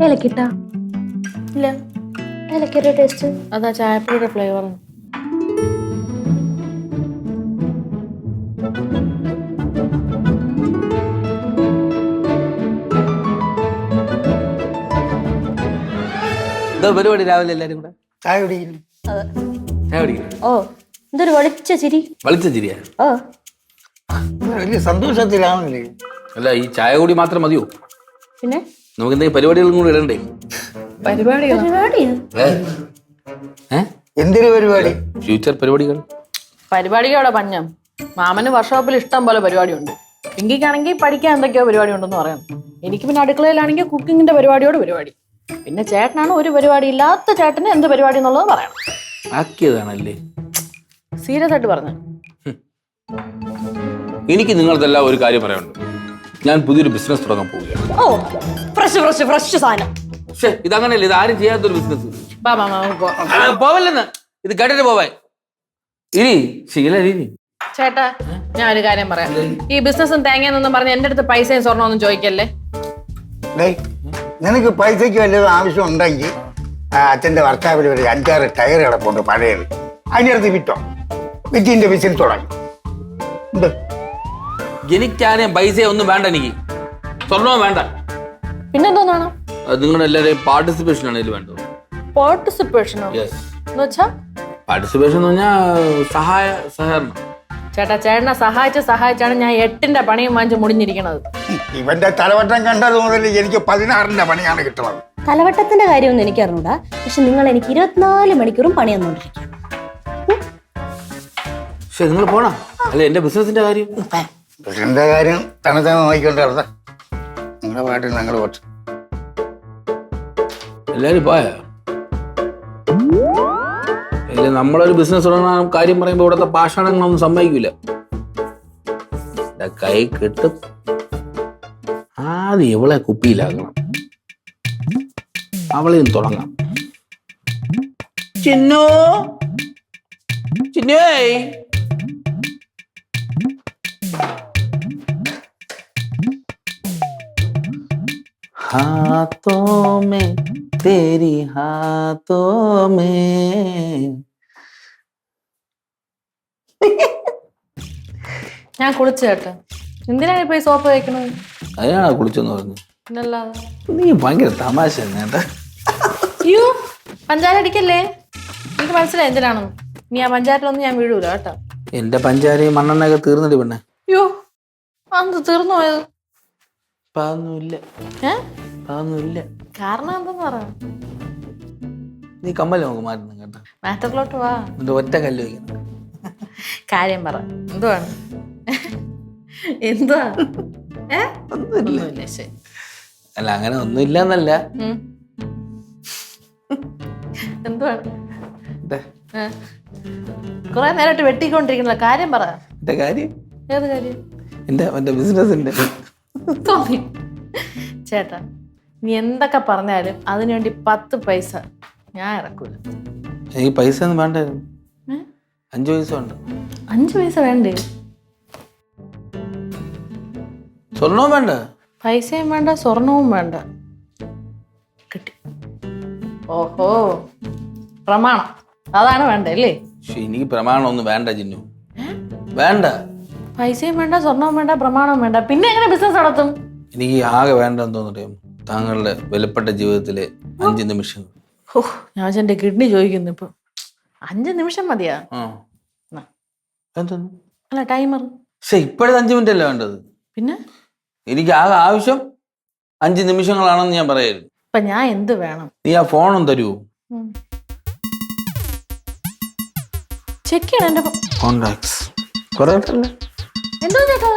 ഏലക്കിട്ടാ ഇല്ല, ഏലക്കയുടെ ടേസ്റ്റ് അതാ ചായപ്പൊടിയുടെ ഫ്ലേവർ. എന്താ പരിപാടി രാവിലെ എല്ലാരും കൂടെ? ചായ കുടിക്കുന്നു. ചായ കുടിക്കുന്നു. ഓ എന്തൊരു വളിച്ച ചിരി. വളിച്ച ചിരിയാ? ഓ വലിയ സന്തോഷത്തിലാണല്ലേ? അല്ല, ഈ ചായ കൂടി മാത്രം മതിയോ? പിന്നെ നമുക്ക് എന്തെങ്കിലും പരിപാടികളും കൂടി ഇടണ്ടേ? പരിപാടികൾ എന്തൊരു പരിപാടി? ഫ്യൂച്ചർ പരിപാടികൾ. പരിപാടികളോടെ പഞ്ഞം. മാമന് വർക്ക്ഷോപ്പിൽ ഇഷ്ടം പോലെ പരിപാടിയുണ്ട്. പിങ്കിക്കാണെങ്കിൽ പഠിക്കാൻ എന്തൊക്കെയോ പരിപാടി ഉണ്ടെന്ന് പറയണം. എനിക്ക് പിന്നെ അടുക്കളയിലാണെങ്കിൽ കുക്കിങ്ങിന്റെ പരിപാടിയോട് പരിപാടി. പിന്നെ ചേട്ടനാണ് ഒരു പരിപാടി ഇല്ലാത്ത ചേട്ടന് എന്ത് പരിപാടി എന്നുള്ളത് പറയണം. ആക്കിയതാണല്ലേ? സീരിയസ് ആയിട്ട് പറഞ്ഞു. എനിക്ക് നിങ്ങളതെല്ലാം ഒരു കാര്യം പറയാനുണ്ട്. ഞാൻ പുതിയൊരു ബിസിനസ് തുടങ്ങാൻ പോവുകയാണ്. ഓ ഫ്രഷ് സാധനം. പക്ഷേ ഇതങ്ങനെയല്ല, ഇത് ആരും ചെയ്യാത്തൊരു ബിസിനസ്. പോവല്ലെന്ന് ഇത് കേട്ടിട്ട് പോവാൻ. ഇനി ശീല ഇനി ചേട്ടാ, ഞാൻ ഒരു കാര്യം പറയാം. ഈ ബിസിനസ്സും തേങ്ങയെന്നൊന്നും പറഞ്ഞ് എന്റെ അടുത്ത് പൈസയും സ്വർണ്ണമൊന്നും ചോദിക്കല്ലേ. നിനക്ക് പൈസക്ക് വല്ലതും ആവശ്യം ഉണ്ടെങ്കിൽ അച്ഛൻ്റെ വർഷാപ്പിൽ ഒരു 5-6 ടയർ കിടപ്പുണ്ട് പഴയത്. അതിനടുത്ത് വിറ്റോ, വിറ്റിന്റെ ബിസിനസ് തുടങ്ങി. എന്ത് എനിക്കാരെയും പൈസ ഒന്നും വേണ്ട, എനിക്ക് സ്വർണ്ണവും വേണ്ട. പിന്നെന്തോന്നാണ്? നിങ്ങളുടെ എല്ലാവരെയും പാർട്ടിസിപ്പേഷൻ ആണ് ഇതിൽ വേണ്ടത്. പാർട്ടിസിപ്പേഷനോ എന്ന് വെച്ചാ? പാർട്ടിസിപ്പേഷൻ എന്ന് പറഞ്ഞാൽ സഹകരണം. ചേട്ടാ, ചേട്ടനെ സഹായിച്ചാണ് ഞാൻ 8ന്റെ പണിയും വാങ്ങിച്ച് മുടിഞ്ഞിരിക്കണത്. ഇവന്റെ തലവട്ടം കണ്ടത് മുതൽ എനിക്ക് 16ന്റെ പണിയാണ് കിട്ടുന്നത്. തലവട്ടത്തിന്റെ കാര്യമൊന്നും എനിക്ക് അറിഞ്ഞൂടാ. പക്ഷെ നിങ്ങൾ എനിക്ക് 24 മണിക്കൂറും പണി തന്നോണ്ടിരിക്കും. പക്ഷെ നിങ്ങൾ പോണ അല്ല, എന്റെ ബിസിനസിന്റെ കാര്യം. ബിസിനസിന്റെ കാര്യം തന്നെ നോക്കിക്കൊണ്ട് നടത്താം. നിങ്ങളുടെ പാട്ടിൽ ഞങ്ങൾ പോട്ടെ. എല്ലാരും പോയ ഇല്ല, നമ്മളൊരു ബിസിനസ് തുടങ്ങാൻ കാര്യം പറയുമ്പോ ഇവിടുത്തെ പാഷാണങ്ങളൊന്നും സമ്മതിക്കൂല. കൈ കെട്ടും. ആദ്യം ഇവളെ കുപ്പിയിലാക്കണം, അവളെയും തുടങ്ങാം. ചിന്നു ചിന്നേ, हाथों में तेरी हाथों में. ഞാൻ കുളിച്ചു ചേട്ടാ. എന്തിനാണ് ഇപ്പൊ ഈ സോപ്പ് കഴിക്കണത്? അതിനാണ് കുളിച്ചെന്ന് പറഞ്ഞു. പിന്നല്ലാതെ. നീ ഭയങ്കര തമാശ കേട്ടാ. അയ്യോ, പഞ്ചാര അടിക്കല്ലേ. എനിക്ക് മനസ്സിലായി എന്തിനാണെന്ന്. നീ ആ പഞ്ചാരത്തിലൊന്നും ഞാൻ വീഴൂല കേട്ടോ. എന്റെ പഞ്ചാരയും മണ്ണെണ്ണയൊക്കെ തീർന്നിട്ട് പെണ്ണെ. അയ്യോ, അത് തീർന്നു പോയത്? പാന്നുമില്ല. പാന്നുമില്ല. കാരണം എന്തെന്ന് പറ. നീ കമ്മല് നമുക്ക് മാറ്റുന്നു കേട്ടോ. മാറ്ററിലോട്ട് വാ. എന്നിട്ട് ഒറ്റ കല്ല് വയ്ക്കുന്നു. കാര്യം പറ, എന്തുവാണ്? എന്തുവാ? ഒന്നുമില്ല. ശരി. അല്ല, അങ്ങനെ ഒന്നുമില്ല എന്നല്ല. എന്തുവാണ്? കുറെ നേരമായിട്ട് വെട്ടിക്കൊണ്ടിരിക്കണല്ലോ. കാര്യം പറ. എന്റെ കാര്യം? ഏത് കാര്യം? എന്റെ ബിസിനസിന്റെ. ചേട്ടാ, നീ എന്തൊക്കെ പറഞ്ഞാലും അതിനുവേണ്ടി 10 പൈസ ഞാൻ ഇറക്കൂല. എനിക്ക് പൈസ ഒന്നും വേണ്ടായിരുന്നു. 5 പൈസ ഉണ്ട്. 5 പൈസ വേണ്ടേ? സ്വർണവും വേണ്ട, പൈസയും വേണ്ട, സ്വർണവും വേണ്ട. കിട്ടി. ഓഹോ, പ്രമാണം അതാണ് വേണ്ടല്ലേ? എനിക്ക് പ്രമാണം ഒന്നും വേണ്ട ചിന്നു. വേണ്ട. പൈസയും വേണ്ട, സ്വർണവും വേണ്ട, പ്രമാണവും വേണ്ട. പിന്നെ എങ്ങനെ ബിസിനസ് നടത്തും? എനിക്ക് ആകെ വേണ്ടെന്ന് തോന്നിട്ട് താങ്കളുടെ വിലപ്പെട്ട ജീവിതത്തിലെ 5 നിമിഷങ്ങൾ. ഓ, ഞാൻ എന്റെ കിഡ്നി ചോദിക്കുന്നു ഇപ്പൊ. 5 നിമിഷം മതിയാ? എന്തൊന്നു? അല്ല, ടൈമർ. പക്ഷെ ഇപ്പോഴത്തെ 5 മിനിറ്റ് അല്ലേ വേണ്ടത്? പിന്നെ എനിക്ക് ആകെ ആവശ്യം 5 നിമിഷങ്ങളാണെന്ന് ഞാൻ പറയായിരുന്നു. ഇപ്പൊ ഞാൻ എന്ത് വേണം? നീ ആ ഫോണും തരുമോ? ചെക്ക് ചെയ്യണം എന്റെ കോണ്ടാക്ട്സ്. കുറവട്ടല്ലേ? എന്തോ ചേട്ടാ?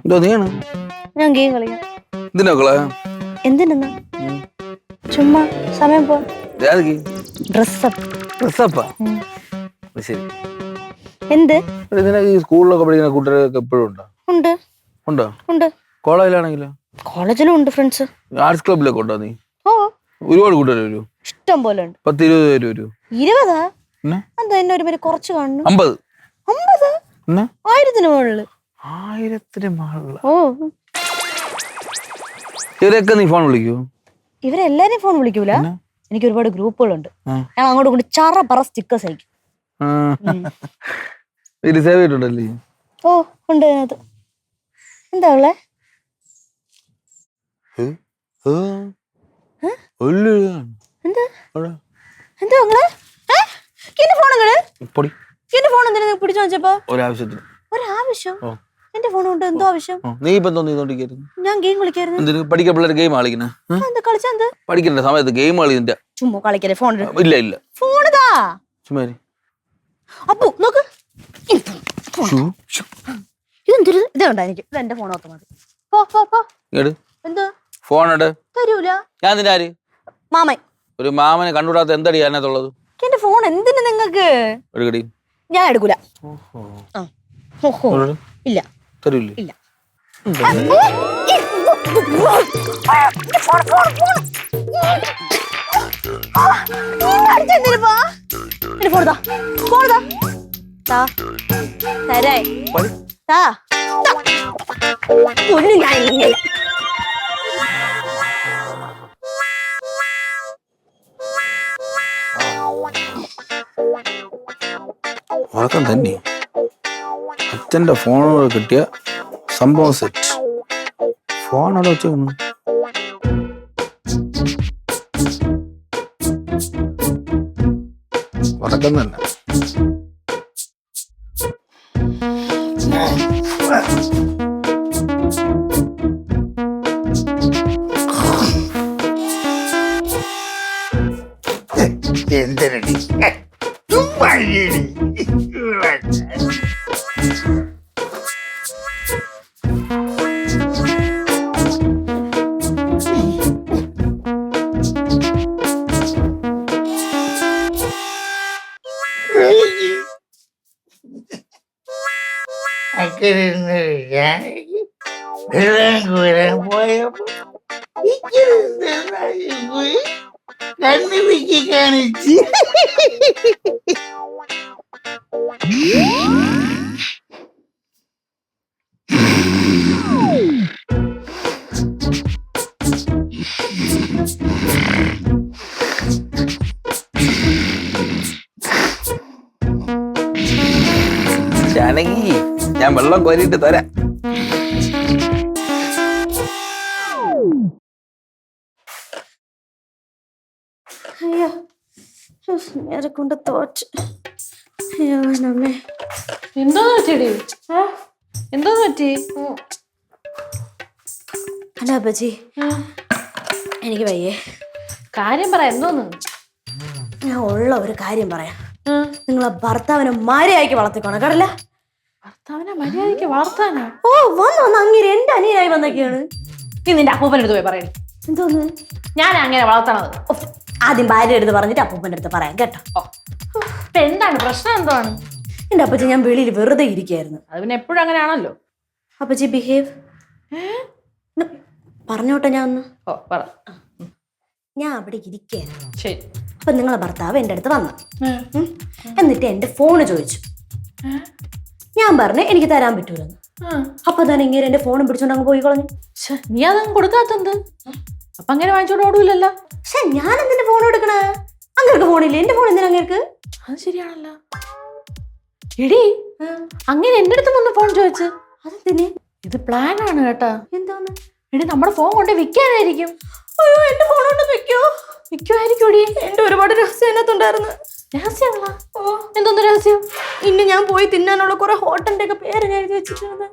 എന്തോ നീയാണ്? ഞാൻ ഗെയിം കളിക്കാം. എന്തിനാ? എന്തിനാ? ചുമ്മാ സമയം പോ. ഡ്രസ്സപ്പാ? ശരി. എന്ത്? ഈ സ്കൂളിലൊക്കെ പഠിക്കുന്ന കൂട്ടുകാരൊക്കെ എപ്പോഴും ഉണ്ടോ? ഉണ്ട്. ഉണ്ടോ? ഉണ്ട്. കോളേജിലാണെങ്കിലോ? കോളേജിലും ഉണ്ട് ഫ്രണ്ട്സ്. ആർട്സ് ക്ലബിലൊക്കെ ഉണ്ടോ നീ? ഓ, ഒരുപാട് കൂട്ടുകാർ വരൂ? ഇഷ്ടം പോലെ ഉണ്ട്. 10-20 പേര് വരൂ? 20? പിന്നെ എന്താ എന്നെ ഒരു പേര് കുറച്ച് കാണുന്നു? 50. 50? പിന്നെ 1000-ന് മുകളില്. 1000-ന് മുകളില്? ഓ, ഇവരൊക്കെ നീ ഫോൺ വിളിക്കൂ? ഇവരെല്ലാരും ഫോൺ വിളിക്കൂല. എനിക്ക് ഒരുപാട് ഗ്രൂപ്പുകളുണ്ട്. ഞാൻ അങ്ങോട്ട് കൊണ്ട് ചറ പറ സ്റ്റിക്കേഴ്സ് അയക്കും. ഇത് സേവ് ചെയ്തിട്ടുണ്ടല്ലേ? ഓ ഉണ്ട്. അത് എന്താ ഉള്ളേ? എന്താ എന്താ നിങ്ങള് എന്റെ ഫോൺ എന്റെ ഫോൺ എന്തിനാ പിടിച്ചു വെച്ചപ്പോ? ഒരാവശ്യത്തിന്. ഒരാവശ്യം? എന്റെ ഫോൺ കൊണ്ട് എന്തോ ആവശ്യം? നീ ഇപ്പൊ എന്തോ നീന്തോണ്ടിരിക്കുന്നു? ഞാൻ ഗെയിം കളിക്കായിരുന്നു. എന്തിനു? പഠിക്കാൻ പിള്ളേർ ഗെയിം കളിക്കുന്നേ? കളിച്ചെന്ത്? പഠിക്കേണ്ട സമയത്ത് ഗെയിം കളിന്റെ ചുമ്മാ കളിക്കല്ലേ ഫോൺ? ഇല്ല ഇല്ല, ഫോണിതാ. ചുമ്മാ അപ്പു നോക്ക്, ഇതെന്തൊരു ഇതുണ്ടാ? എനിക്ക് ഇത് എന്റെ ഫോൺ നോക്കാൻ മതി. എന്താ ഫോൺ തരൂല? ഞാൻ നിന്റെ ആര്? മാമൻ. ഒരു മാമനെ കണ്ടുകൂടാത്ത എന്തടി അതിനകത്തുള്ളത്? എന്റെ ഫോൺ എന്തിനു നിങ്ങക്ക്? ഒരു കടി ഞാൻ എടുക്കൂല. ഇല്ല തരൂല്ലേ? ഇല്ല. ഉറക്കം തന്നെ. അച്ഛൻ്റെ ഫോണോട് കിട്ടിയ സംഭവം സെറ്റ്. ഫോൺ അവിടെ വെച്ചേക്കുന്നു. ഉറക്കം തന്നെ. എന്തിനടി വരാൻ പോയപ്പോ കണ്ണു വിക്കി കാണിച്ച് ജാനകി, ഞാൻ വെള്ളം കോരിയിട്ട് തരാം. അയ്യോ, നേരെ കൊണ്ട് തോറ്റ്. അയ്യോ നമ്മേ, എന്തോന്ന് പറ്റിയടി? എന്തോന്ന് പറ്റി? അല്ല അപ്പച്ചി, എനിക്ക് വയ്യേ. കാര്യം പറ, എന്തോന്ന്? ഞാൻ ഉള്ള ഒരു കാര്യം പറയാം. നിങ്ങളെ ഭർത്താവിനെ മര്യാദയ്ക്ക് വളർത്തിക്കോണം കേട്ടല്ല? ഭർത്താവിനെ മര്യാദയ്ക്ക് വളർത്താനോ? ഓ വന്ന് അങ്ങേര് എന്റെ അനിയനായി വന്നൊക്കെയാണ്. നീ നിന്റെ അപ്പൂപ്പൻ്റെ അടുത്ത് പോയി പറയണേ. എന്തോന്ന്? ഞാൻ അങ്ങനെ വളർത്തണത്. ആദ്യം ഭാര്യയുടെ അടുത്ത് പറഞ്ഞിട്ട് അപ്പൂപ്പൻ്റെ അടുത്ത് പറയാം കേട്ടോ. ഇപ്പൊ എന്താണ് പ്രശ്നം? എന്താണ്? എന്റെ അപ്പച്ചി, ഞാൻ വെളിയിൽ വെറുതെ ഇരിക്കുകയായിരുന്നു. അത് പിന്നെ എപ്പോഴും അങ്ങനെയാണല്ലോ. അപ്പച്ചി ബിഹേവ്. പറഞ്ഞോട്ടെ ഞാൻ ഒന്ന്. ഓ പറ. ഞാൻ അവിടെ ഇരിക്കുകയായിരുന്നു. ശരി. അപ്പൊ നിങ്ങളെ ഭർത്താവ് എൻ്റെ അടുത്ത് വന്നു. എന്നിട്ട് എന്റെ ഫോണ് ചോദിച്ചു. ഞാൻ പറഞ്ഞു എനിക്ക് തരാൻ പറ്റൂലെന്ന്. അപ്പൊ തന്നെ ഇങ്ങനെ എന്റെ ഫോണും പിടിച്ചോണ്ട് അങ്ങ് പോയി കളഞ്ഞു. നീ അതങ്ങ് കൊടുക്കാത്തത്? അപ്പൊ അങ്ങനെ വാങ്ങിച്ചോണ്ട് ഓടൂലല്ലോ. പക്ഷെ ഞാൻ എന്തിന്റെ ഫോൺ എടുക്കണ? അങ്ങേർക്ക് ഫോണില്ലേ, എന്റെ ഫോൺ എന്തിനാ അങ്ങേർക്ക്? അത് ശരിയാണല്ലോ. എടി, അങ്ങനെ എന്റെ അടുത്ത് വന്ന് ഫോൺ ചോദിച്ചു. അതെന്തിന്? ഇത് പ്ലാൻ ആണ് കേട്ടാ. എന്താന്ന്? എടി, നമ്മുടെ ഫോൺ കൊണ്ട് വിൽക്കാനായിരിക്കും. അയ്യോ, എന്റെ ഫോൺ കൊണ്ട് വിൽക്കുമായിരിക്കും. എന്റെ ഒരുപാട് രഹസ്യം അതിനകത്തുണ്ടായിരുന്നു. രഹസ്യങ്ങളാ? ഓ, എന്തോന്ന് രഹസ്യം? ഇന്ന് ഞാൻ പോയി തിന്നാനുള്ള കുറെ ഹോട്ടലിന്റെ ഒക്കെ പേര് ഞാൻ എഴുതി വെച്ചിട്ടുണ്ട്.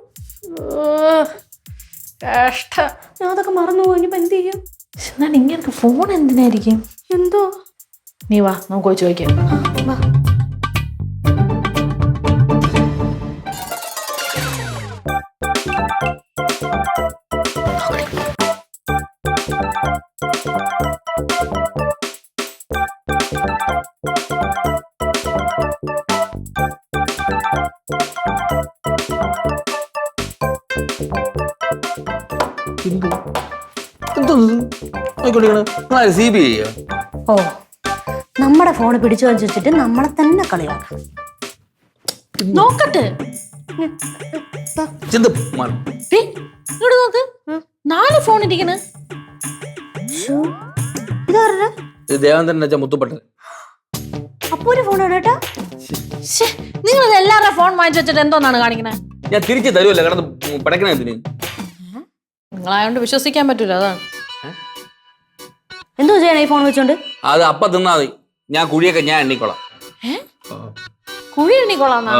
കഷ്ടം. ഞാൻ അതൊക്കെ മറന്നുപോയി. ഇനിയിപ്പോ എന്ത് ചെയ്യും? എന്നാൽ ഇങ്ങനെ ഫോൺ എന്തിനായിരിക്കും? എന്തോ. നീ വാ, നമുക്ക് പോയി ചോദിക്കാം. വാ. CBI ഓ നമ്മുടെ ഫോണ് പിടിച്ചു വെച്ചിട്ട് നമ്മളെ തന്നെ കളിയാക്കാം. നോക്കട്ടെ. ചിന്ത ദേ, ഇങ്ങോട്ട് നോക്ക്. 4 ഫോൺ ഇരിക്കണ്. ഇതാരുടെ? ഇത് ദേവന്തരൻ വെച്ചാൽ മുത്തുപട്ടൻ. അപ്പൊ ഒരു ഫോൺ കേട്ടാ. നിങ്ങൾ എല്ലാവരുടെ ഫോൺ വാങ്ങിച്ചു വെച്ചിട്ട് എന്തോന്നാണ് കാണിക്കണേ? ഞാൻ തിരിച്ചു തരുമല്ലോ കിടന്ന് പടക്കണ എന്തിന്? നിങ്ങളായോണ്ട് വിശ്വസിക്കാൻ പറ്റൂല, അതാണ്. എന്തോ ചെയ്യണേ ഈ ഫോൺ വെച്ചോണ്ട്? അത് അപ്പ തിന്നാ മതി. ഞാൻ കുഴിയൊക്കെ ഞാൻ എണ്ണിക്കോളാം. കുഴി എണ്ണിക്കോളാന്നാ?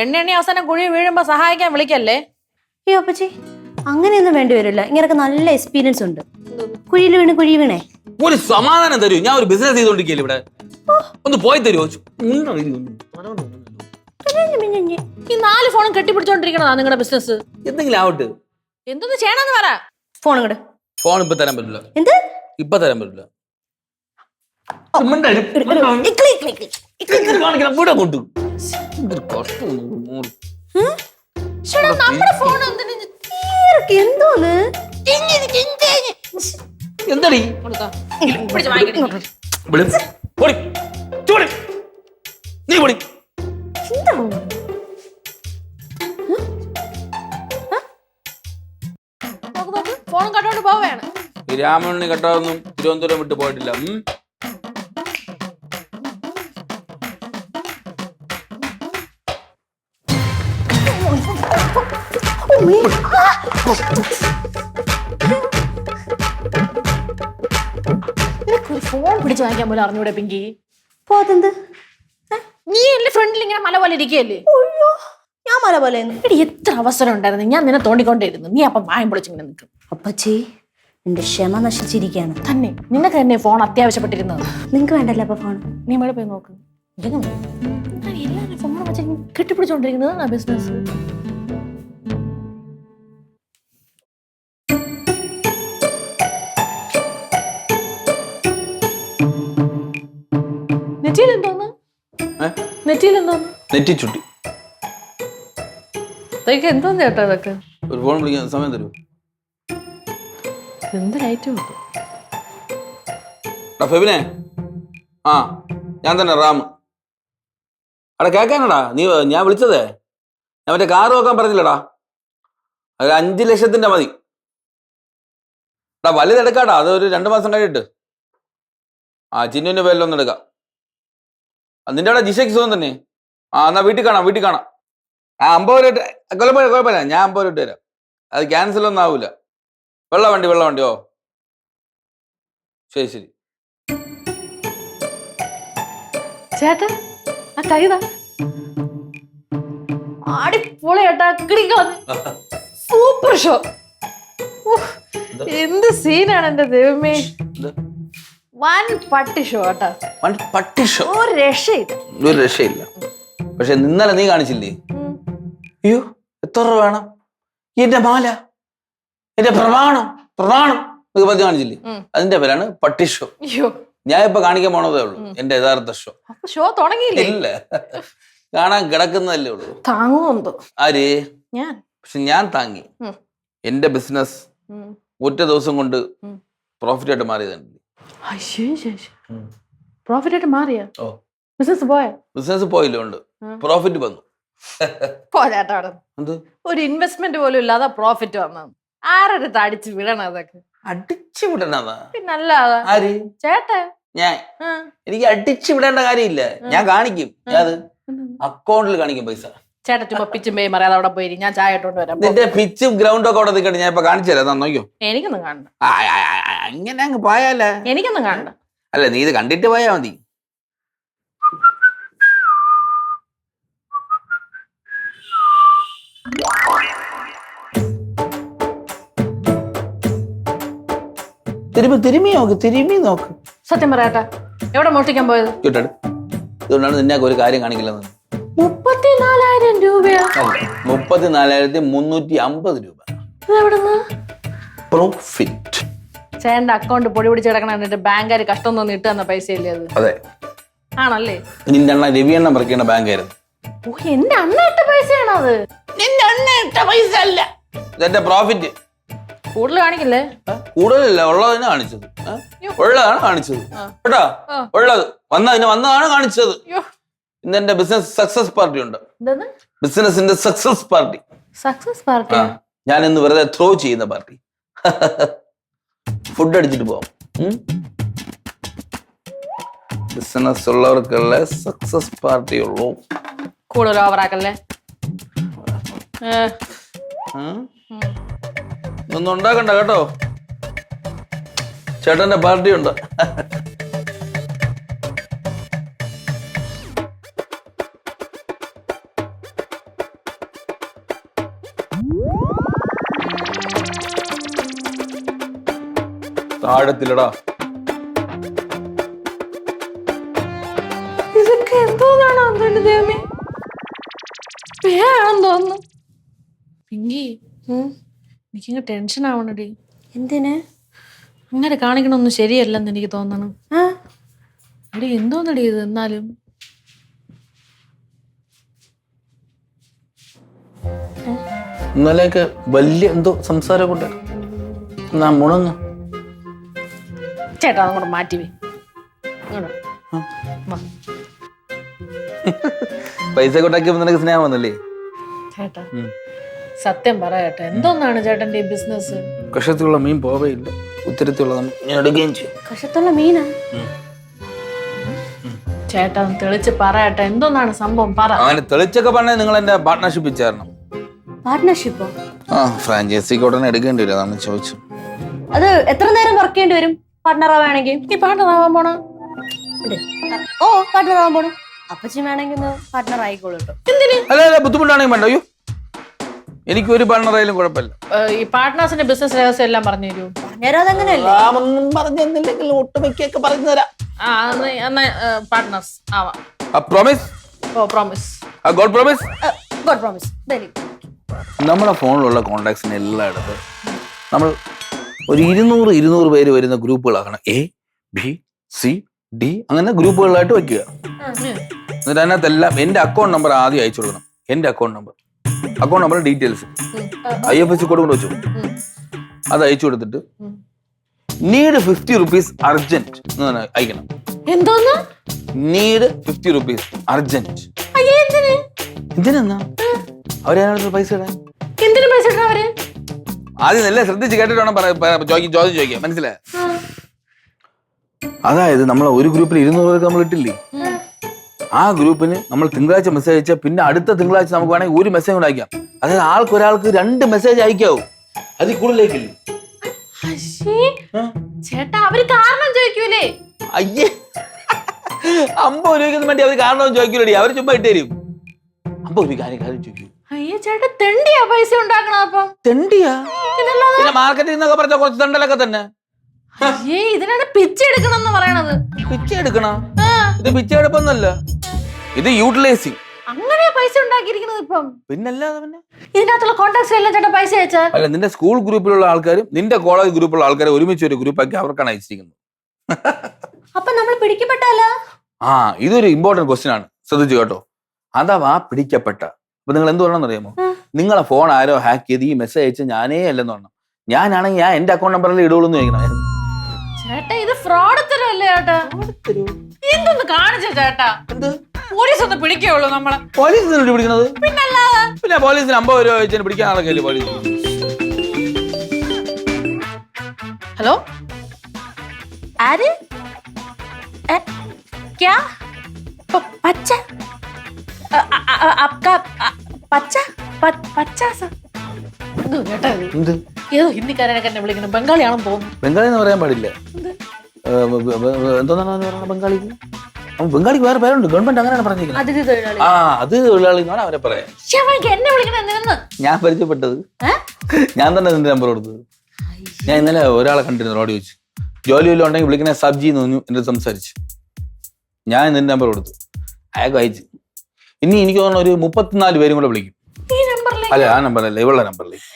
എണ്ണ അവസാനം കുഴി വീഴുമ്പോ സഹായിക്കാൻ വിളിക്കല്ലേ? അയ്യോ അപ്പച്ചി, അങ്ങനെയൊന്നും വേണ്ടി വരില്ല. ഇങ്ങനൊക്കെ നല്ല എക്സ്പീരിയൻസ് ഉണ്ട്. കുഴി വീണേ. ഒരു സമാധാനം തരൂ. ഞാൻ ഒരു ബിസിനസ് ചെയ്തോണ്ടിരിക്കല്ലേ ഇവിടെ. ഒന്ന് പോയി തരുമോ? ഈ 4 ഫോണും കെട്ടിപ്പിടിച്ചോണ്ടിരിക്കണതാ നിങ്ങളുടെ ബിസിനസ്? എന്തെങ്കിലും ആവട്ടെ. എന്തൊന്ന് ചെയ്യണമെന്ന് പറ. ഫോൺ ഇങ്ങട്. ഫോൺ ഇപ്പൊ തരാൻ പറ്റില്ല. എന്ത്? ഇപ്പൊ തരാൻ പറ്റില്ല. എന്തോന്ന്? എന്താടി നീ പൊടി. ഫോണും കട്ടോണ്ട് പോവുകയാണ്. രാമണ്ണി കെട്ടാതൊന്നും തിരുവനന്തപുരം വിട്ടു പോയിട്ടില്ല. ഫോൺ പിടിച്ചു വാങ്ങിക്കാൻ പോലും അറിഞ്ഞൂടെ പിങ്കി? പോതെന്ത്? നീ എന്റെ ഫ്രണ്ടിൽ ഇങ്ങനെ മല പോലെ ഇരിക്കുകയല്ലേ? ഞാൻ മല പോലെ. എടി എത്ര അവസരം ഉണ്ടായിരുന്നു, ഞാൻ നിന്നെ തോണ്ടിക്കൊണ്ടേയിരുന്നു. നീ അപ്പം വായം പൊളിച്ചിങ്ങനെ നിൽക്കും. അപ്പച്ചി, എന്റെ ക്ഷമ നശിച്ചിരിക്കുകയാണ്. തന്നെ നിനക്ക് തന്നെ ഫോൺ അത്യാവശ്യപ്പെട്ടിരുന്നത്. നിങ്ങക്ക് വേണ്ടല്ലോ അപ്പൊ ഫോൺ? നീ മേടെ പോയി നോക്ക്. എല്ലാവരും ഫോൺ വെച്ച് കെട്ടിപ്പിടിച്ചോണ്ടിരിക്കുന്നതാണ് ബിസിനസ്. നെറ്റിയിലെന്തോന്ന്? നെറ്റിച്ചുട്ടി. ഇതൊക്കെ എന്തോന്ന് ചേട്ടാ ഇതൊക്കെ? ഒരു ഫോൺ വിളിക്കാൻ സമയം തരൂ. എന്തായിട്ടും ഫെബിനെ, ആ ഞാൻ തന്നെ റാം. അവിടെ കേൾക്കാനടാ നീ ഞാൻ വിളിച്ചതേ. ഞാൻ മറ്റേ കാറ് നോക്കാൻ പറഞ്ഞില്ലടാ. അത് 5 ലക്ഷത്തിന്റെ മതി. എടാ വലുതെടുക്കാടാ. അത് ഒരു 2 മാസം കഴിയിട്ട്. ആ ചിന്നുവിന്റെ പേരിലൊന്നും എടുക്കാം. നിന്റെ അവിടെ ജിഷയ്ക്ക് സുഖം തന്നെ. ആ എന്നാ വീട്ടിൽ കാണാം. ആ 50 രൂപ കുഴപ്പമില്ല. ഞാൻ 50 രൂപ തരാം. അത് ക്യാൻസലൊന്നും ആവൂല. വെള്ള വണ്ടി. ഓ ശരി. ചേട്ടാ ആ കൈതാ അടിപൊളി ചേട്ടാ. Super show. എന്ത് സീനാണ് എന്റെ ദൈവമേ. വൻ പട്ടി ഷോ കേട്ടാ. പട്ടി ഷോ. ഒരു രക്ഷയില്ല. പക്ഷെ ഇന്നലെ നീ കാണിച്ചില്ലേ? അയ്യോ എത്ര രൂപ വേണം? എന്റെ മാല, എന്റെ പ്രമാണം കാണിച്ചില്ലേ? അതിന്റെ പേരാണ് പട്ടി ഷോ. ഞാൻ ഇപ്പൊ കാണിക്കാൻ പോണതേ ഉള്ളൂ എന്റെ യഥാർത്ഥ ഷോ. ഷോ തുടങ്ങിയില്ലേ? ഇല്ല, കാണാൻ കിടക്കുന്നതല്ലേ ഉള്ളൂ. താങ്ങുമോ? ആര്? ഞാൻ. പക്ഷെ ഞാൻ താങ്ങി. എന്റെ ബിസിനസ് ഒറ്റ ദിവസം കൊണ്ട് പ്രോഫിറ്റ് ആയിട്ട് മാറിയതാണ്. പ്രോഫിറ്റ് ആയിട്ട് മാറിയ? ഓ ബിസിനസ് പോയില്ലോണ്ട് പ്രോഫിറ്റ് വന്നു. പോരാട്ടോ. ഒരു ഇൻവെസ്റ്റ്മെന്റ് പോലും ഇല്ലാതെ പ്രോഫിറ്റ് വന്നത് ആരടുത്ത് അടിച്ചു വിടണം? അതൊക്കെ അടിച്ചു വിടണതാ? പിന്നല്ലാതെ. ആര്? ചേട്ടൻ. ഞാൻ. എനിക്ക് അടിച്ചു വിടേണ്ട കാര്യമില്ല. ഞാൻ കാണിക്കും. അത് അക്കൗണ്ടിൽ കാണിക്കും പൈസ. ചേട്ടൻ ചുമ്മാ പിച്ചും പേയും പറയാതെ അവിടെ പോയി ഞാൻ ചായ ഇട്ടോണ്ട് വരാം. നിന്റെ പിച്ചും ഗ്രൗണ്ടും ഒക്കെ അവിടെ നിൽക്കട്ടെ. ഞാൻ ഇപ്പൊ കാണിച്ചു തരാം. നോക്കിയോ? എനിക്കൊന്നും കാണണ്ട. അങ്ങനെ അങ്ങ് പോയാലേ? എനിക്കൊന്നും കാണണ്ട. അല്ല നീ ഇത് കണ്ടിട്ട് പോയാ മതി. തിരുമി നോക്ക്. സത്യം പറയാട്ടാ, എവിടെ മോഷ്ടിക്കാൻ പോയത്? കേട്ടോ, ഇതുകൊണ്ടാണ് നിന്നെ ഒരു കാര്യം കാണിക്കില്ലെന്ന്. 34,000 രൂപയാ? 34,350 രൂപ പ്രോഫിറ്റ്. ചേട്ടന്റെ അക്കൗണ്ട് പൊടി പിടിച്ച് കിടക്കണ ബാങ്കുകാർ കഷ്ടം തോന്നി ഇട്ട് തന്ന പൈസയല്ലേ അത്? അതെ. ആണല്ലേ? നിന്റെ അണ്ണ രവിയണ്ണ മറിക്കേണ്ട ബാങ്കായിരുന്നു. ഓ, എന്റെ അണ്ണ ഇട്ട പൈസയാണോ അത്? നിന്റെ അണ്ണ ഇട്ട പൈസ അല്ല, ഇതെന്റെ പ്രോഫിറ്റ്. കൂടുതൽ കാണിക്കില്ലേ? കൂടുതലല്ല, ഉള്ളതിനെ കാണിച്ചത്. ഉള്ളതാണ് കാണിച്ചത് കേട്ടോ. ഉള്ളത് വന്നതാണ് കാണിച്ചത്. ഇന്ന് എന്റെ ബിസിനസ് സക്സസ് പാർട്ടി ഉണ്ട്. ബിസിനസിന്റെ സക്സസ് പാർട്ടി. Success party? ഞാൻ ഇന്ന് വെറുതെ ത്രോ ചെയ്യുന്ന പാർട്ടി. ഫുഡ് അടിച്ചിട്ട് പോവാം. ബിസിനസ് ഉള്ളവർക്കുള്ള സക്സസ് പാർട്ടി ഉള്ളൂ. കൂടുതൽ ഓവറാക്കല്ലേ? ഒന്നും ഉണ്ടാക്കണ്ട കേട്ടോ, ചേട്ടന്റെ പാർട്ടി ഉണ്ട്. താഴത്തിലടാ. ഇതൊക്കെ എന്തോന്നാണോ ദൈവമേ, പേയാണെന്ന് തോന്നുന്നു. പിങ്കി, എനിക്കിങ്ങ് ടെൻഷൻ ആവണടി. എന്തിന്? അങ്ങനെ കാണിക്കണൊന്നും ശരിയല്ലെന്ന് എനിക്ക് തോന്നണം. എടി എന്തോന്നടി ഇത്? എന്നാലും ഇന്നലെയൊക്കെ വലിയ എന്തോ സംസാരം കൊണ്ട് മുണങ്ങ. ചേട്ടാ അങ്ങോട്ട് മാറ്റി പൈസ കൊണ്ടാക്കി നിനക്ക് സ്നേഹം വന്നല്ലേ? ചേട്ടാ സത്യം പറയട്ടെ, എന്തോന്നാണ് ചേട്ടന്റെ ഈ ബിസിനസ്? കഷത്തിലുള്ള മീൻ പോവേയില്ല, ഉത്തരത്തിലുള്ള ഞാൻ എടുക്കുകയും ചെയ്യും. കഷത്തുള്ള മീനാ? ചേട്ടാ തെളിച്ച് പറയട്ടെ, എന്തോന്നാണ് സംഭവം? പറ. അങ്ങനെ തെളിച്ചൊക്കെ പറഞ്ഞാൽ നിങ്ങൾ എന്റെ പാർട്ട്ണർഷിപ്പ് ചേരണം. പാർട്ട്ണർഷിപ്പോ? ഫ്രാഞ്ചൈസിക്ക് ഉടനെ എടുക്കേണ്ടി വരും, അതാണ് ചോദിച്ചു. അത് എത്ര നേരം വർക്ക് ചെയ്യേണ്ടി വരും പാർട്ട്ണർ ആവാണെങ്കിൽ? നീ പാർട്ട്ണർ ആവാൻ പോണോ? ഓ, പാർട്ട്ണർ ആവാൻ പോണു. അപ്പച്ചി വേണമെങ്കിൽ പാർട്ട്ണർ ആയിക്കോളൂ കേട്ടോ. അല്ല ബുദ്ധിമുട്ടാണെങ്കിൽ വേണ്ട. അയ്യോ, എനിക്ക് ഒരു പാർട്ട്ണർ ആയാലും കുഴപ്പമില്ല. ഈ പാർട്ട്നേഴ്സിന്റെ ബിസിനസ് രഹസ്യം എല്ലാം പറഞ്ഞു തരൂ. പറഞ്ഞുതരാം. അതങ്ങനെയല്ലേ? പറഞ്ഞില്ലെങ്കിൽ ഒട്ടുമിക്കൊക്കെ പറഞ്ഞു തരാം. പാർട്ട്നേഴ്സ് ആവാം. Promise? Oh promise. God promise? God promise. നമ്മുടെ ഫോണിലുള്ള കോണ്ടാക്ട്സിന് എല്ലായിടത്തും നമ്മൾ ഒരു 200 പേര് വരുന്ന ഗ്രൂപ്പുകളാക്കണം. A, B, C, D അങ്ങനെ ഗ്രൂപ്പുകളായിട്ട് വെക്കുക. എന്നിട്ട് അതിനകത്തെല്ലാം എന്റെ അക്കൗണ്ട് നമ്പർ ആദ്യം അയച്ചു കൊടുക്കണം. എന്റെ account number details IFSC code കൊണ്ട് വെച്ചു. അത് അയച്ചു കൊടുത്തിട്ട് നീഡ് 50 rupees അർജന്റ് അയക്കണം. എന്തോന്ന്? Need 50 rupees urgent. എന്തിനാ അവരതിനകത്ത് പൈസ ഇടാൻ? എന്തിനു പൈസ ഇടണം അവര്? ആദ്യം നല്ല ശ്രദ്ധിച്ച് കേട്ടിട്ട് വേണം ചോദ്യം ചോദിക്കാം. മനസ്സിലായ? അതായത് നമ്മൾ ഒരു ഗ്രൂപ്പിൽ 200 പേർക്ക് നമ്മൾ ഇട്ടില്ലേ, ആ ഗ്രൂപ്പിന് നമ്മൾ തിങ്കളാഴ്ച മെസ്സേജ് അയച്ചാൽ പിന്നെ അടുത്ത തിങ്കളാഴ്ച നമുക്ക് വേണമെങ്കിൽ ഒരു മെസ്സേജ് കൂടെ അയക്കാം. അതായത് ഒരാൾക്ക് 2 മെസ്സേജ് അയക്കാവൂ, അതിൽ കൂടുതലേക്കില്ലേ. ചേട്ടാ അവര് കാരണം ചോദിക്കൂലേ? അയ്യേ, 50 രൂപയ്ക്ക് വേണ്ടി അവർ കാരണം ചോദിക്കൂലേ, അവർ ചുമ്മാ ഇട്ട് തരും. 50 രൂപ കാര്യം ചോദിക്കൂ. അയ്യോ ചേട്ടാ, തെണ്ടിയാ പൈസ ഉണ്ടാക്കണം. അപ്പം തെണ്ടിയാ? പിന്നെ മാർക്കറ്റിൽ നിന്നൊക്കെ പറഞ്ഞ കുറച്ച് തെണ്ടലൊക്കെ തന്നെ. ഇതിനാണ് പിച്ചെടുക്കണം എന്ന് പറയണത്. പിച്ചെടുക്കണം? ഇത് പിച്ചെടുപ്പൊന്നല്ല, ഇത് യൂട്ടിലൈസിങ്. അങ്ങനെയാ പൈസ ഉണ്ടാക്കിയിരിക്കുന്നത് ഇപ്പം. പിന്നല്ലാതെ പിന്നെ ഇതിനകത്തുള്ള കോണ്ടാക്ട്സ് എല്ലാം ചേട്ടാ പൈസ അയച്ചാ? അല്ല, നിന്റെ സ്കൂൾ ഗ്രൂപ്പിലുള്ള ആൾക്കാരും നിന്റെ കോളേജ് ഗ്രൂപ്പിലുള്ള ആൾക്കാരെ ഒരുമിച്ച് ഒരു ഗ്രൂപ്പാക്കി അവർക്കാണ് അയച്ചിരിക്കുന്നത്. അപ്പൊ നമ്മൾ പിടിക്കപ്പെട്ടല്ല? ഇതൊരു ഇമ്പോർട്ടന്റ് ക്വസ്റ്റ്യൻ ആണ്, ശ്രദ്ധിച്ചു കേട്ടോ. അഥവാ പിടിക്കപ്പെട്ട, അപ്പൊ നിങ്ങൾ എന്ത് പറയണമെന്ന് അറിയാമോ? നിങ്ങളെ ഫോൺ ആരോ ഹാക്ക് ചെയ്ത് ഈ മെസ്സേജ് അയച്ച് ഞാനേ അല്ലെന്ന് പറഞ്ഞു. ഞാനാണെങ്കിൽ ഞാൻ എന്റെ അക്കൗണ്ട് നമ്പറിൽ ഇടുള്ളൂ എന്ന് ചോദിക്കണം. ചേട്ടാ ഇത് ഫ്രോഡ് തരല്ലേ ചേട്ടാ? എന്തൊന്ന് കാണിച്ച ചേട്ടാ? പോലീസ് ഒന്ന് പിടിക്കുള്ളൂ നമ്മളെ. പോലീസ് പിടിക്കണത്? പിന്നല്ലാതെ. പിന്നെ പോലീസിന് 50 രൂപ വെച്ച് പിടിക്കാൻ ആളൊക്കെ പോലീസ്. ഹലോ, ആര്? क्या? പച്ച? ഏതോ ഹിന്ദിക്കാരനൊക്കെ എന്നെ വിളിക്കണം. ബംഗാളിയാണെന്ന് തോന്നുന്നു. ബംഗാളി എന്ന് പറയാൻ പാടില്ല. എന്തോന്നാണ് പറയുന്നത് ബംഗാളിക്ക്? ബംഗാളിക്ക് വേറെ പേരുണ്ട്, ഗവൺമെന്റ് അങ്ങനെയാണ് പറഞ്ഞിരിക്കുന്നത്. അതിഥി തൊഴിലാളി. അത് തൊഴിലാളി എന്നാണ് അവരെ പറയാ. എന്നെ വിളിക്കണ ഞാൻ പരിചയപ്പെട്ടത്, ഞാൻ തന്നെ നിന്റെ നമ്പർ കൊടുത്തത്. ഞാൻ ഇന്നലെ ഒരാളെ കണ്ടിരുന്നു, റോഡ് വെച്ച്. ജോലി വല്ലതും ഉണ്ടെങ്കിൽ വിളിക്കണേ സബ്ജി എന്ന് പറഞ്ഞു. എന്റെ സംസാരിച്ചു, ഞാൻ നിന്റെ നമ്പർ കൊടുത്തു, അയാൾക്ക് അയച്ചു. ഇനി എനിക്ക് തോന്നുന്നു ഒരു 34 പേരും കൂടെ വിളിക്കും. അല്ല, ആ നമ്പറല്ല, ഇവളുടെ നമ്പറിലേക്ക്.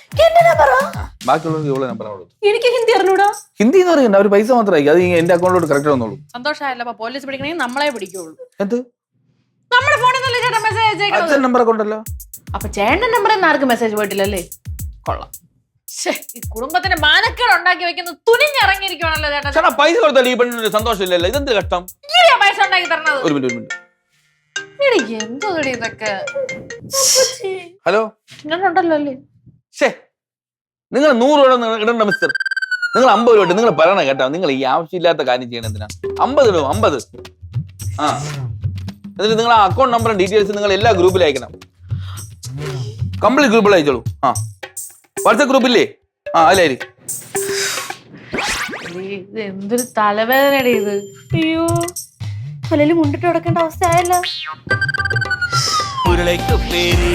ബാക്കിയുള്ളവർക്ക് ഇവളുടെ നമ്പർ കൊടുത്തു. എനിക്ക് ഹിന്ദി അറിഞ്ഞൂടാ. ഹിന്ദി എന്ന് പറയണ്ട, അവർ പൈസ മാത്രം അയക്കും. അത് എന്റെ അക്കൗണ്ടിലോട്ട് കറക്റ്റ് വന്നോളൂ. സന്തോഷമായല്ലോ. അപ്പൊ പോലീസ് പിടിക്കണമെങ്കിൽ നമ്മളെ പിടിക്കുള്ളൂ. എന്ത്? നമ്മുടെ ഫോണിൽ നിന്നല്ലേ ചേട്ടാ മെസ്സേജ് അയച്ചേക്കുന്നത്? അച്ഛൻ നമ്പറൊക്കെ ഉണ്ടല്ലോ. അപ്പൊ ചേട്ടന്റെ നമ്പറിൽ നിന്ന് ആർക്കും മെസ്സേജ് പോയിട്ടില്ലല്ലേ? കൊള്ളാം. ഈ കുടുംബത്തിന്റെ മാനക്കേട് ഉണ്ടാക്കി വെക്കുന്ന തുനിഞ്ഞിറങ്ങിയിരിക്കുവാണല്ലോ ചേട്ടാ. ചേട്ടാ പൈസ കൊടുത്താൽ ഈ പെണ്ണിന് സന്തോഷമില്ലല്ലോ, ഇതെന്ത് കഷ്ടം. ഇങ്ങനെയാ പൈസ ഉണ്ടാക്കി തരണത്? ഒരു മിനിറ്റ്. എന്തോ ഇതൊക്കെ. ഹലോ, ഇങ്ങനെയുണ്ടല്ലോ അല്ലേ? ഷേ നിങ്ങൾ 100 രൂപ ഇടണ്ട മിസ്റ്റർ. നിങ്ങൾ 50 രൂപ നിങ്ങൾ പറയണ കേട്ടോ. നിങ്ങൾ ഈ ആവശ്യമില്ലാത്ത കാര്യം ചെയ്യണം എന്തിനാ? 50 ഇടും, 50. ആ എന്നിട്ട് നിങ്ങൾ ആ അക്കൗണ്ട് നമ്പറും ഡീറ്റെയിൽസ് നിങ്ങൾ എല്ലാ ഗ്രൂപ്പിലും അയക്കണം. കംപ്ലീറ്റ് ഗ്രൂപ്പിൽ അയച്ചോളൂ. ആ വാട്സപ്പ് ഗ്രൂപ്പില്ലേ? ആ അല്ലേ. ഇത് എന്തൊരു തലവേദനയുടെ ഇത്. അയ്യോ തലയിൽ മുണ്ടിട്ട് കിടക്കേണ്ട അവസ്ഥ ആയല്ലോ. ഉരുളയ്ക്ക് പേര്